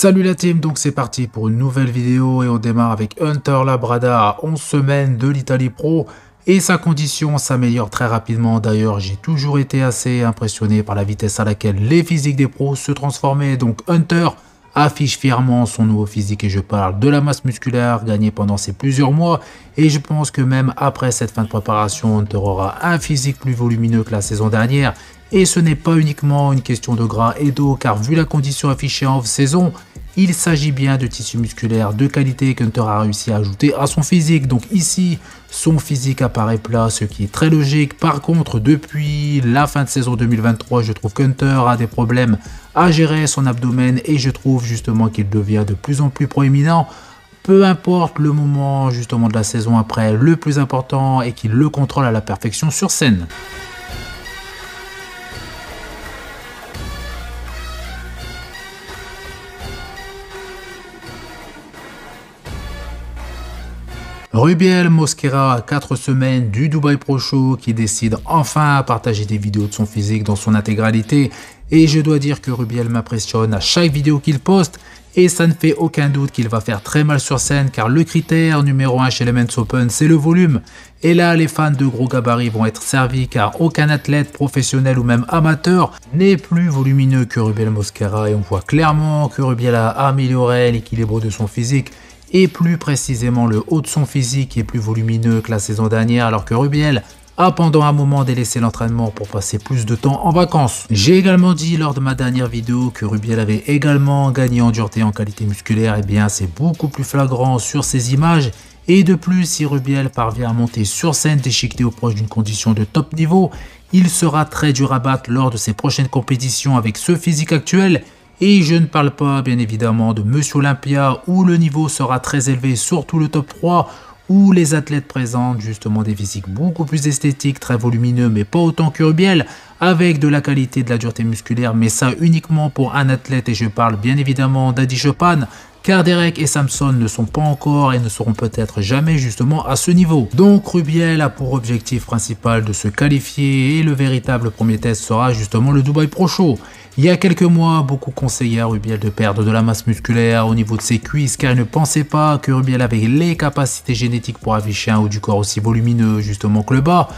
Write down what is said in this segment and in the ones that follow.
Salut la team, donc c'est parti pour une nouvelle vidéo et on démarre avec Hunter Labrada à 11 semaines de l'Italie Pro et sa condition s'améliore très rapidement. D'ailleurs, j'ai toujours été assez impressionné par la vitesse à laquelle les physiques des pros se transformaient. Donc Hunter affiche fièrement son nouveau physique et je parle de la masse musculaire gagnée pendant ces plusieurs mois et je pense que même après cette fin de préparation, Hunter aura un physique plus volumineux que la saison dernière. Et ce n'est pas uniquement une question de gras et d'eau, car vu la condition affichée en off-saison, il s'agit bien de tissu musculaire de qualité qu'Hunter a réussi à ajouter à son physique. Donc ici, son physique apparaît plat, ce qui est très logique. Par contre, depuis la fin de saison 2023, je trouve qu'Hunter a des problèmes à gérer son abdomen et je trouve justement qu'il devient de plus en plus proéminent. Peu importe le moment justement de la saison après, le plus important est qu'il le contrôle à la perfection sur scène. Rubiel Mosquera à 4 semaines du Dubai Pro Show qui décide enfin à partager des vidéos de son physique dans son intégralité et je dois dire que Rubiel m'impressionne à chaque vidéo qu'il poste et ça ne fait aucun doute qu'il va faire très mal sur scène car le critère numéro 1 chez les Men's Open c'est le volume et là les fans de gros gabarits vont être servis car aucun athlète professionnel ou même amateur n'est plus volumineux que Rubiel Mosquera et on voit clairement que Rubiel a amélioré l'équilibre de son physique et plus précisément le haut de son physique est plus volumineux que la saison dernière alors que Rubiel a pendant un moment délaissé l'entraînement pour passer plus de temps en vacances. J'ai également dit lors de ma dernière vidéo que Rubiel avait également gagné en dureté en qualité musculaire, et bien c'est beaucoup plus flagrant sur ces images et de plus si Rubiel parvient à monter sur scène déchiqueté ou proche d'une condition de top niveau, il sera très dur à battre lors de ses prochaines compétitions avec ce physique actuel. Et je ne parle pas bien évidemment de Monsieur Olympia où le niveau sera très élevé, surtout le top 3 où les athlètes présentent justement des physiques beaucoup plus esthétiques, très volumineux mais pas autant que Rubiel, avec de la qualité de la dureté musculaire, mais ça uniquement pour un athlète et je parle bien évidemment d'Adi Choopan, car Derek et Samson ne sont pas encore et ne seront peut-être jamais justement à ce niveau. Donc Rubiel a pour objectif principal de se qualifier et le véritable premier test sera justement le Dubai Pro Show. Il y a quelques mois, beaucoup conseillaient à Rubiel de perdre de la masse musculaire au niveau de ses cuisses car ils ne pensaient pas que Rubiel avait les capacités génétiques pour afficher un haut du corps aussi volumineux justement que le bas.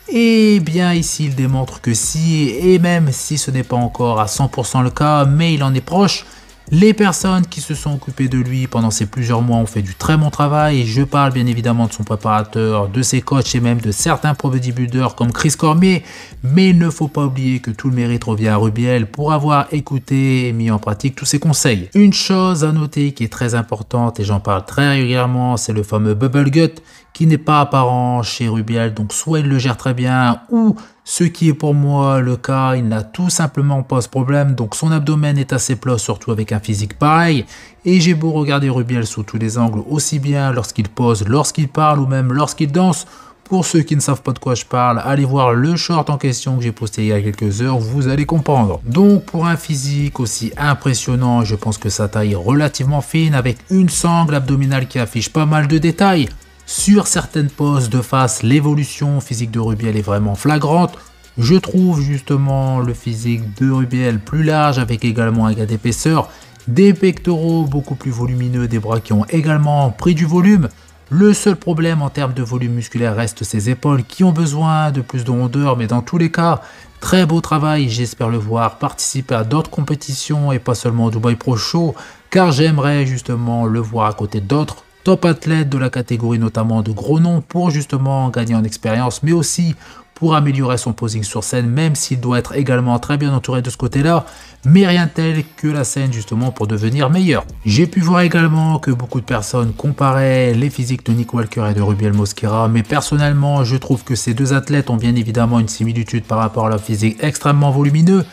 Et bien ici il démontre que si, et même si ce n'est pas encore à 100% le cas, mais il en est proche, les personnes qui se sont occupées de lui pendant ces plusieurs mois ont fait du très bon travail et je parle bien évidemment de son préparateur, de ses coachs et même de certains pro bodybuilders comme Chris Cormier, mais il ne faut pas oublier que tout le mérite revient à Rubiel pour avoir écouté et mis en pratique tous ses conseils. Une chose à noter qui est très importante et j'en parle très régulièrement, c'est le fameux bubble gut qui n'est pas apparent chez Rubiel, donc soit il le gère très bien ou ce qui est pour moi le cas, il n'a tout simplement pas ce problème, donc son abdomen est assez plat, surtout avec un physique pareil. Et j'ai beau regarder Rubiel sous tous les angles, aussi bien lorsqu'il pose, lorsqu'il parle ou même lorsqu'il danse. Pour ceux qui ne savent pas de quoi je parle, allez voir le short en question que j'ai posté il y a quelques heures, vous allez comprendre. Donc pour un physique aussi impressionnant, je pense que sa taille est relativement fine avec une sangle abdominale qui affiche pas mal de détails. Sur certaines poses de face, l'évolution physique de Rubiel est vraiment flagrante. Je trouve justement le physique de Rubiel plus large avec également un gain d'épaisseur, des pectoraux beaucoup plus volumineux, des bras qui ont également pris du volume. Le seul problème en termes de volume musculaire reste ses épaules qui ont besoin de plus de rondeur, mais dans tous les cas, très beau travail, j'espère le voir participer à d'autres compétitions et pas seulement au Dubai Pro Show, car j'aimerais justement le voir à côté d'autres top athlètes de la catégorie notamment de gros noms pour justement gagner en expérience mais aussi pour améliorer son posing sur scène même s'il doit être également très bien entouré de ce côté là mais rien tel que la scène justement pour devenir meilleur. J'ai pu voir également que beaucoup de personnes comparaient les physiques de Nick Walker et de Rubiel Mosquera mais personnellement je trouve que ces deux athlètes ont bien évidemment une similitude par rapport à leur physique extrêmement volumineux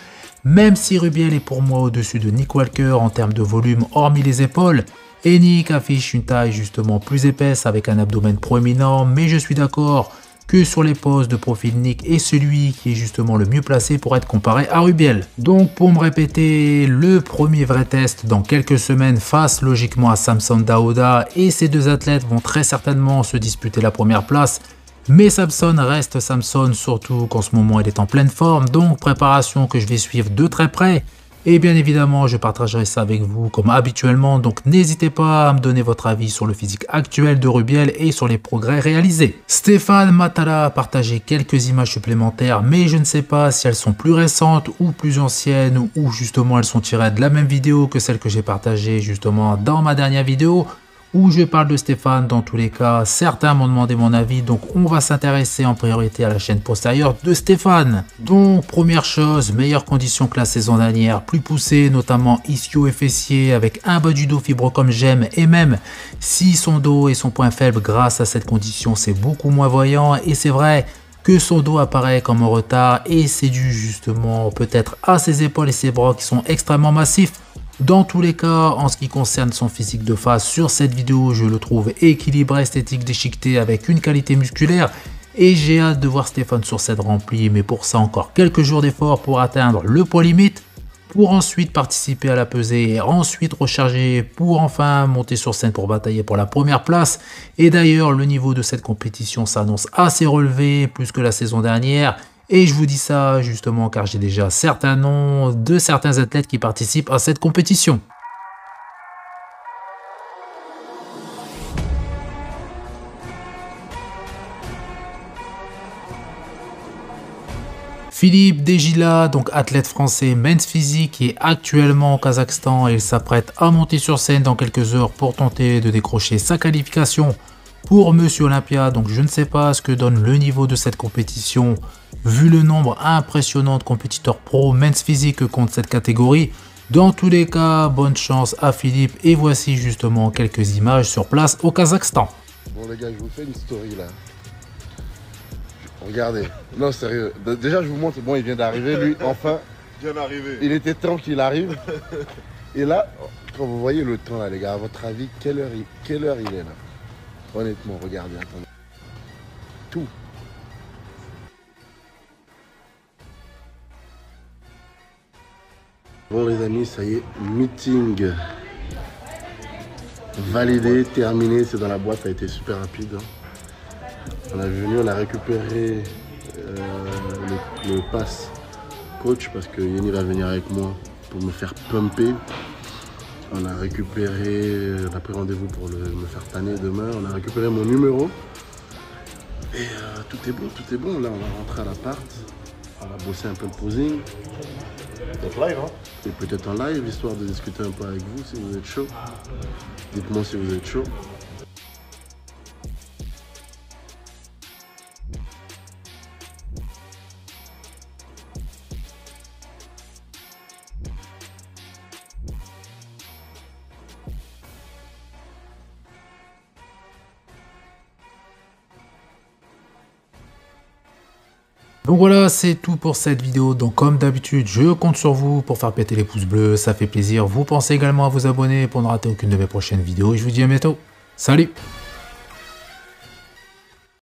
même si Rubiel est pour moi au-dessus de Nick Walker en termes de volume hormis les épaules. Et Nick affiche une taille justement plus épaisse avec un abdomen proéminent, mais je suis d'accord que sur les poses de profil Nick est celui qui est justement le mieux placé pour être comparé à Rubiel. Donc pour me répéter, le premier vrai test dans quelques semaines face logiquement à Samson Dauda et ces deux athlètes vont très certainement se disputer la première place. Mais Samson reste Samson, surtout qu'en ce moment il est en pleine forme, donc préparation que je vais suivre de très près. Et bien évidemment, je partagerai ça avec vous comme habituellement, donc n'hésitez pas à me donner votre avis sur le physique actuel de Rubiel et sur les progrès réalisés. Stéphane Matala a partagé quelques images supplémentaires, mais je ne sais pas si elles sont plus récentes ou plus anciennes, ou justement elles sont tirées de la même vidéo que celle que j'ai partagée justement dans ma dernière vidéo, où je parle de Stéphane. Dans tous les cas, certains m'ont demandé mon avis, donc on va s'intéresser en priorité à la chaîne postérieure de Stéphane. Donc première chose, meilleures conditions que la saison dernière, plus poussées, notamment ischio et fessier, avec un bas du dos fibreux comme j'aime, et même si son dos est son point faible, grâce à cette condition c'est beaucoup moins voyant, et c'est vrai que son dos apparaît comme en retard, et c'est dû justement peut-être à ses épaules et ses bras qui sont extrêmement massifs. Dans tous les cas, en ce qui concerne son physique de face, sur cette vidéo, je le trouve équilibré, esthétique, déchiqueté, avec une qualité musculaire. Et j'ai hâte de voir Stéphane sur cette remplie, mais pour ça encore quelques jours d'effort pour atteindre le poids limite, pour ensuite participer à la pesée et ensuite recharger pour enfin monter sur scène pour batailler pour la première place. Et d'ailleurs, le niveau de cette compétition s'annonce assez relevé, plus que la saison dernière. Et je vous dis ça justement car j'ai déjà certains noms de certains athlètes qui participent à cette compétition. Philippe Desgila, donc athlète français men's physique qui est actuellement au Kazakhstan et il s'apprête à monter sur scène dans quelques heures pour tenter de décrocher sa qualification pour Monsieur Olympia. Donc je ne sais pas ce que donne le niveau de cette compétition vu le nombre impressionnant de compétiteurs pro men's physique contre cette catégorie. Dans tous les cas, bonne chance à Philippe et voici justement quelques images sur place au Kazakhstan. Bon les gars, je vous fais une story là. Regardez, non sérieux, déjà je vous montre, bon il vient d'arriver lui, enfin. Bien arrivé. Il était temps qu'il arrive. Et là, quand vous voyez le temps là les gars, à votre avis, quelle heure il est là? Honnêtement, regardez, attendez. Tout. Bon les amis, ça y est, meeting validé, terminé, c'est dans la boîte, ça a été super rapide. On est venu, on a récupéré le pass coach parce que Yeni va venir avec moi pour me faire pumper. On a récupéré, on a pris rendez-vous pour me faire tanner demain. On a récupéré mon numéro. Et tout est bon, Là, on va rentrer à l'appart. On va bosser un peu le posing. Peut-être live, hein? Et peut-être en live, histoire de discuter un peu avec vous si vous êtes chaud. Dites-moi si vous êtes chaud. Donc voilà, c'est tout pour cette vidéo. Donc comme d'habitude, je compte sur vous pour faire péter les pouces bleus, ça fait plaisir. Vous pensez également à vous abonner pour ne rater aucune de mes prochaines vidéos. Et je vous dis à bientôt. Salut!